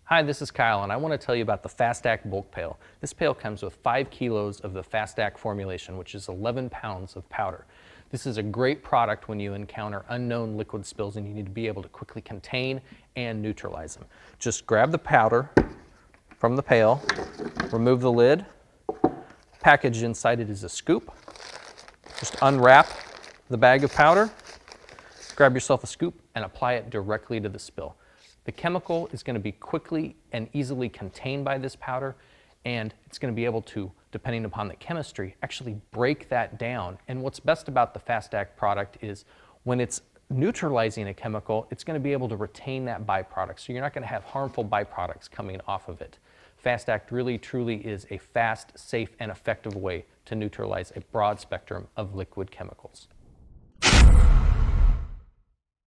Hi, this is Kyle, and I want to tell you about the FAST-ACT Bulk Pail. This pail comes with 5 kilos of the FAST-ACT formulation, which is 11 pounds of powder. This is a great product when you encounter unknown liquid spills and you need to be able to quickly contain and neutralize them. Just grab the powder from the pail, remove the lid. Packaged inside it is a scoop. Just unwrap the bag of powder, grab yourself a scoop, and apply it directly to the spill. The chemical is going to be quickly and easily contained by this powder, and it's going to be able to, depending upon the chemistry, actually break that down. And what's best about the FAST-ACT product is when it's neutralizing a chemical, it's going to be able to retain that byproduct. So you're not going to have harmful byproducts coming off of it. FAST-ACT really truly is a fast, safe, and effective way to neutralize a broad spectrum of liquid chemicals.